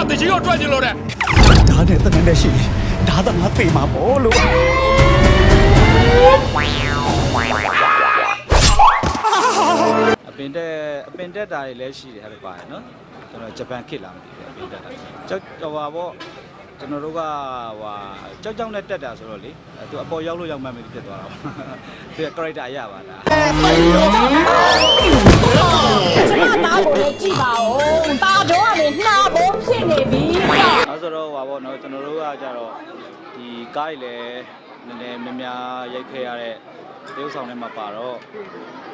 自己要赚进了的。ဒါနဲ့တနန်းတဲ့ရှိဒါသာငါသိမှာပေါ့လို့အပင်တက်တာတွေလည်းရှိတယ်ဟာပါတယ်နော်ကျွန်တော်ဂျပန်ခေတ်လာမသိဘူးအပင်တက်တာကြောက်ဟွာပေါ့ကျွန်တော်တို့ကဟွာကြောက်နဲ့တက်တာဆိုတော့လေသူအပေါ်ရောက်လို့ရောက်မှမသိဖြစ်သွားတာသူက character ရပါလားကျွန်တော်သားကိုလည်းကြည့်ပါဦးตาတော့ကလည်းနှာဘုံဖြစ်နေပြီနောက်ဆိုတော့ဟွာပေါ့နော်ကျွန်တော်တို့ကကြတော့ဒီကားတွေလည်းနည်းနည်းများများရိုက်ခဲ့ရတဲ့တရုပ်ဆောင်ထဲမှာပါတော့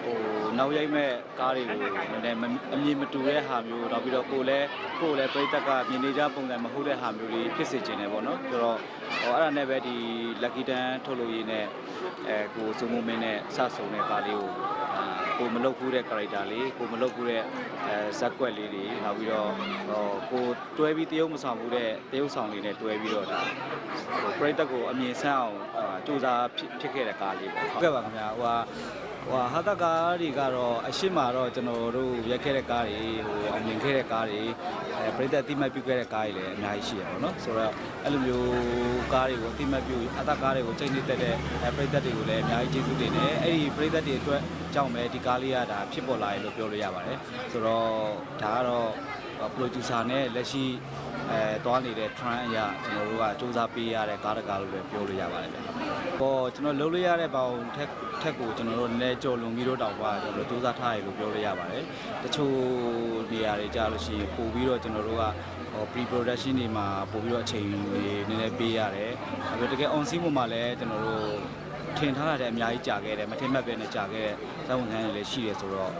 ဟိုနောက်ရိုက်မဲ့ကားတွေကိုနည်းနည်းအမြင်မတူတဲ့ဟာမျိုးနောက်ပြီးတော့ကိုယ်လည်းပြိတ္တကမြင်နေကြပုံစံမဟုတ်တဲ့ဟာမျိုးတွေဖြစ်စေချင်တယ်ပေါ့နော်ဆိုတော့ဟိုအဲ့ဒါနဲ့ပဲဒီ lucky tan ထုတ်လို့ရင်းနဲ့ကိုစုံမမင်းနဲ့စဆုံတဲ့ကားလေးကိုမလုပ်ဘူးတဲ့ character လေးကိုမလုပ်ဘူးတဲ့ဇက်ကွက်လေးတွေနောက်ပြီးတော့ကိုတွဲပြီးတရုပ်မဆောင်ဘူးတဲ့တရုပ်ဆောင်လေးနဲ့တွဲပြီးတော့ဒါဟိုပြိတ္တကိုအမြင်ဆန်းအောင်စူးစမ်းဖြစ်ခဲ့တဲ့ကားလေးပေါ့ဟုတ်ကဲ့ပါခင်ဗျာဟိုဟာတကားတွေကတော့အရှိမတော့ကျွန်တော်တို့ရက်ခဲ့တဲ့ကားတွေဟိုအမြင်ခဲ့တဲ့ကားတွေပြိတ္တအတိမတ်ပြုခဲ့တဲ့ကားတွေလည်းအများကြီးရှိရပါတော့ဆိုတော့အဲ့လိုမျိုးကားတွေကိုအတိမတ်ပြုအတကားတွေကိုချိန်နေတဲ့ပြိတ္တတွေကိုလည်းအများကြီးကျေးဇူးတင်တယ်အဲ့ဒီပြိတ္တတွေအတွက်ကြောင့်ပဲဒီကားလေးကဒါဖြစ်ပေါ်လာရလို့ပြောလို့ရပါတယ်ဆိုတော့ဒါကတော့ producer နဲ့လက်ရှိသွားနေတဲ့ trend အရကျွန်တော်တို့ကစူးစမ်းပေးရတဲ့ကားတကားလို့လည်းပြောလို့ရပါတယ်ဗျ။ဟောကျွန်တော်လုပ်လို့ရတဲ့ဘောင်ထက်ကိုကျွန်တော်တို့နည်းနည်းကြော်လွန်ပြီးတော့တောင်ပါကျွန်တော်စူးစမ်းထားရလို့ပြောလို့ရပါတယ်။တချို့နေရာတွေကြာလို့ရှိရင်ပို့ပြီးတော့ကျွန်တော်တို့ကpre production တွေမှာပို့ပြီးတော့အချိန်တွေနည်းနည်းပေးရတယ်။အဲတကယ် on scene မှာလည်းကျွန်တော်တို့ထင်ထားတာတဲ့အများကြီးကြာခဲ့တယ်မထင်မှတ်ပဲနဲ့ကြာခဲ့တဲ့စောင့်ဝန်ထမ်းတွေလည်းရှိတယ်ဆိုတော့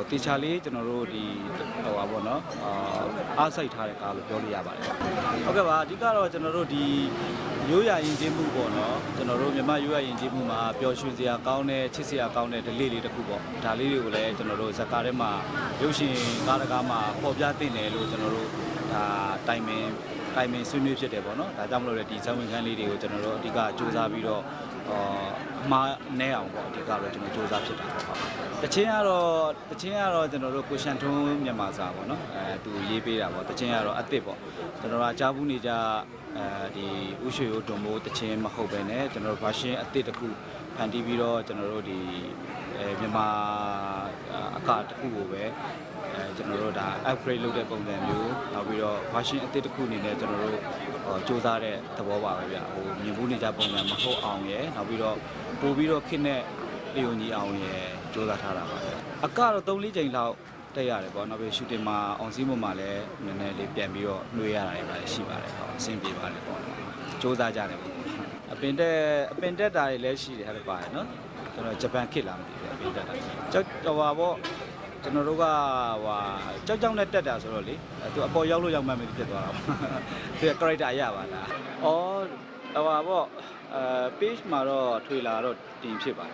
တေချာလေးကျွန်တော်တို့ဒီဟိုပါပေါ့နော်အားစိုက်ထားတဲ့ကားလို့ပြောလို့ရပါတယ်ဟုတ်ကဲ့ပါအဓိကတော့ကျွန်တော်တို့ဒီရိုးရာယဉ်ကျေးမှုပေါ့နော်ကျွန်တော်တို့မြန်မာရိုးရာယဉ်ကျေးမှုမှာပျော်ရွှင်စရာကောင်းတဲ့ချစ်စရာကောင်းတဲ့ဓလေ့လေးတစ်ခုပေါ့ဒါလေးတွေကိုလည်းကျွန်တော်တို့ဇာတ်ကားထဲမှာရုပ်ရှင်ကားတကားမှာပေါ်ပြသင့်တယ်လို့ကျွန်တော်တို့ဒါတိုင်ပင်ဆွေးနွေးဖြစ်တယ်ပေါ့နော်ဒါကြောင့်မလို့လေဒီဇာတ်ဝင်ခန်းလေးတွေကိုကျွန်တော်တို့အဓိကစူးစမ်းပြီးတော့မှားနေအောင်ပေါ့အဓိကတော့ကျွန်တော်စူးစမ်းဖြစ်တာပေါ့တချင်းကတော့ကျွန်တော်တို့ကိုရှန်ထွန်းမြန်မာစာပေါ့နော်သူရေးပေးတာပေါ့တချင်းကတော့အစ်စ်ပေါ့ကျွန်တော်တို့ကြားဘူးနေကြဒီဥရွှေရိုးတွန်မိုးတချင်းမဟုတ်ပဲねကျွန်တော်တို့ version အစ်စ်တစ်ခုဖန်တီးပြီးတော့ကျွန်တော်တို့ဒီမြန်မာအကတစ်ခုကိုပဲကျွန်တော်တို့ဒါ upgrade လုပ်တဲ့ပုံစံမျိုးနောက်ပြီးတော့ version အသစ်တစ်ခုအနေနဲ့ကျွန်တော်တို့စူးစမ်းတဲ့သဘောပါပဲဗျဟိုမြင်ဘူးနေကြပုံစံမဟုတ်အောင်ရယ်နောက်ပြီးတော့ပို့ပြီးတော့ခစ်နဲ့လျုံညီအောင်ရယ်စူးစမ်းထားတာပါဗျအကတော့3-4ချိန်လောက်တက်ရတယ်ပေါ့နောက်ပြီး shooting မှာ on scene မှာလည်းနည်းနည်းလေးပြန်ပြီးတော့နှွေးရတာတွေပါရှိပါတယ်ဟုတ်အဆင်ပြေပါတယ်ပေါ့စူးစမ်းကြတယ်ပေါ့အပင်တက်တာတွေလည်းရှိတယ်ဟာပါတယ်နော်ကျွန်တော်ဂျပန်ခေတ်လာမသိဘူးအပင်တက်တာကြောက်ဟွာပေါ့ကျွန်တော်တို့ကဟွာကြောက်နဲ့တက်တာဆိုတော့လေသူအပေါ်ရောက်လို့ရောက်မှမသိဖြစ်သွားတာသူက character ရပါလားဩဟွာပေါ့page မှာတော့ထွေလာတော့တင်ဖြစ်ပါတယ်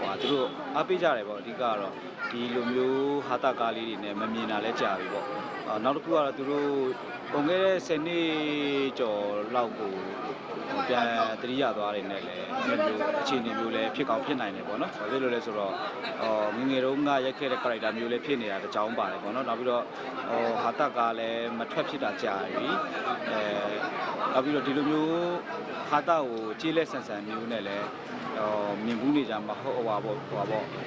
ဟွာသူတို့အားပေးကြတယ်ပေါ့အဓိကတော့ဒီလိုမျိုးဟာတာကားလေးတွေနဲ့မမြင်တာလဲကြာပြီပေါ့နောက်တစ်ခုကတော့သူတို့ပုံခဲ့တဲ့10နှစ်ကျော်လောက်ကိုပြန်တတိယသွားတယ်နဲ့လည်းမျိုးအခြေအနေမျိုးလည်းဖြစ်ကောင်းဖြစ်နိုင်တယ်ပေါ့နော်။ဘာဖြစ်လို့လဲဆိုတော့ငငယ်တုန်းကရိုက်ခဲ့တဲ့ character မျိုးလည်းဖြစ်နေတာတကြောင်ပါတယ်ပေါ့နော်။နောက်ပြီးတော့ဟာတကလည်းမထွက်ဖြစ်တာကြာပြီ။နောက်ပြီးတော့ဒီလိုမျိုးဟာတကိုကြေးလက်ဆန်ဆန်မျိုးနဲ့လည်းမြင်ဘူးနေကြမှာဟိုပါပေါ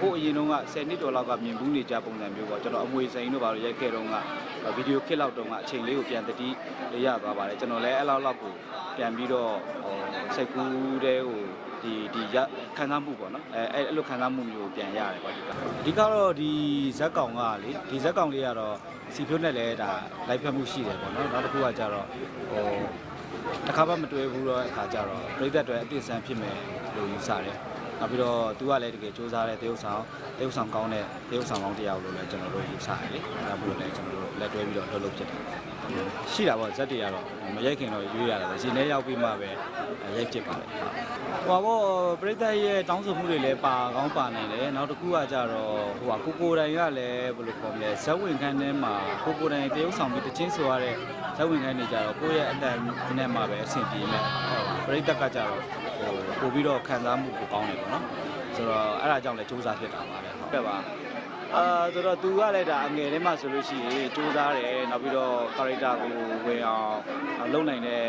့ဟိုအရင်တုန်းက10နှစ်တော်လောက်ကမြင်ဘူးနေကြပုံစံမျိုးပေါ့ကျွန်တော်အမွေစိန်တို့ဘာလို့ရိုက်ခဲ့တုန်းကဗီဒီယိုခစ်လောက်တုန်းကအချိန်လေးကိုပြန်တတိရသွားပါတယ်ကျွန်တော်လည်းအဲ့လောက်ကိုပြန်ပြီးတော့စိတ်ကူးတဲ့ဟိုဒီခံစားမှုပေါ့နော်အဲ့လိုခံစားမှုမျိုးပြန်ရတယ်ပေါ့အဓိကတော့ဒီဇက်ကောင်ကလေဒီဇက်ကောင်လေးကတော့စီဖြိုးနဲ့လည်းဒါလိုက်ဖက်မှုရှိတယ်ပေါ့နော်နောက်တစ်ခုကကြတော့တစ်ခါမှမတွေ့ဘူးတော့အခါကြတော့ပြိသက်တွေအသစ်ဆန်းဖြစ်မယ်လို့ယူဆတယ်နောက်ပြီးတော့သူကလည်းတကယ်စူးစမ်းတဲ့တရုပ်ဆောင်ကောင်းတဲ့တရုပ်ဆောင်ကောင်းတစ်ယောက်လို့လည်းကျွန်တော်တို့ယူဆတယ်လေဒါပြီးတော့လည်းကျွန်တော်တို့လက်တွဲပြီးတော့လုပ်ဖြစ်တယ်ရှိတာပေါ့ဇက်တွေကတော့မရိုက်ခင်တော့ရွေးရတယ်ရှင်ထဲရောက်ပြီးမှပဲရိုက်ဖြစ်ပါတယ်ဟိုပေါ့ပရိသတ်ရဲ့တောင်းဆိုမှုတွေလည်းပါကောင်းပါနိုင်တယ်နောက်တစ်ခုကကြတော့ဟိုကကိုတိုင်ကလည်းဘယ်လိုခေါ်မလဲဇက်ဝင်ခန်းထဲမှာကိုတိုင်တရုပ်ဆောင်ပြီးတချင်းဆိုရတဲ့ဇက်ဝင်ခန်းတွေကြတော့ကိုယ့်ရဲ့အတန်နဲ့မှပဲအဆင်ပြေမယ်ပရိသတ်ကကြတော့ပို့ပြီးတော့ခံစားမှုကိုကောင်းတယ်ပေါ့နော်ဆိုတော့အဲ့ဒါကြောင့်လည်းစူးစမ်းဖြစ်တာပါလေဟုတ်ကဲ့ပါ ဆိုတော့သူကလည်းဒါအငယ်ထဲမှာဆိုလို့ရှိရင်စူးစမ်းတယ်နောက်ပြီးတော့ character ကိုဝင်အောင်လုပ်နိုင်တဲ့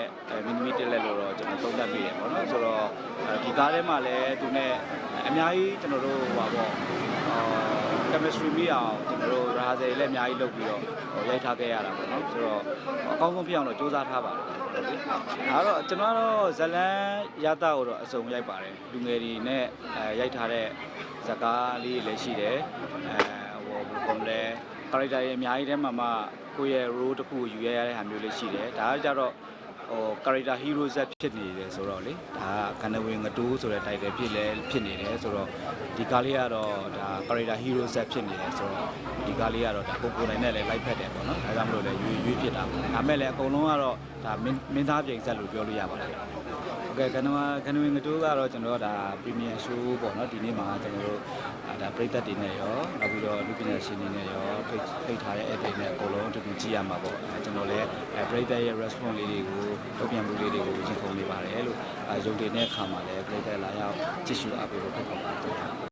မီနီမီတက်လက်လို့တော့ကျွန်တော်သုံးသပ်မိတယ်ပေါ့နော်ဆိုတော့ဒီကားထဲမှာလည်းသူနဲ့အများကြီးကျွန်တော်တို့ဟိုပါပေါ့chemistry မိအောင်ကျွန်တော်တို့ rehearsal လည်းအများကြီးလုပ်ပြီးတော့ရိုက်ထားခဲ့ရတာပေါ့နော်ဆိုတော့အကောင်းဆုံးဖြစ်အောင်တော့စူးစမ်းထားပါတယ်ဒါတော့ကျွန်တော်တော့ဇလန်းရတာကိုတော့အစုံရိုက်ပါတယ်လူငယ်တွေနဲ့ရိုက်ထားတဲ့ဇာကားလေးလည်းရှိတယ်ဟိုပုံလဲ character ရဲ့အများကြီးထဲမှာမှကိုယ့်ရဲ့ role တစ်ခုကိုယူရတဲ့ဟာမျိုးလေးရှိတယ်ဒါကကြတော့ဟို character hero set ဖြစ်နေတယ်ဆိုတော့လေဒါကခန္ဓာဝင်ငတိုးဆိုတဲ့ title ဖြစ်နေတယ်ဆိုတော့ဒီကားလေးကတော့ဒါ character hero set ဖြစ်နေတယ်ဆိုတော့ဒီကားလေးကတော့ဒါကိုနိုင်နဲ့လည်း live ဖက်တယ်ပေါ့နော်ဒါကြောင့်မလို့လည်းရွေးဖြစ်တာပေါ့ဒါမဲ့လည်းအကုန်လုံးကတော့ဒါမင်းသားပြင်ဆက်လို့ပြောလို့ရပါတယ်โอเคခန္ဓာဝင်ငတိုးကတော့ကျွန်တော်တို့ဒါ premium show ပေါ့နော်ဒီနေ့မှာကျွန်တော်တို့ဒါပရိသတ်တွေနဲ့ရောနောက်ပြီးတော့လူပညာရှင်တွေနဲ့ရောဖိတ်ထားတဲ့ event နဲ့အကုန်လုံးအတူတူကြည့်ရမှာပေါ့ကျွန်တော်လည်းပရိသတ်ရဲ့ response လေးတွေကိုတုံ့ပြန်မှုလေးတွေကိုရင်ခုန်နေပါတယ်လို့ရုံတင်တဲ့အခါမှာလည်းပရိသတ်လာရောက်ကြည့်ရှုအားပေးဖို့ဖိတ်ခေါ်ပါတယ်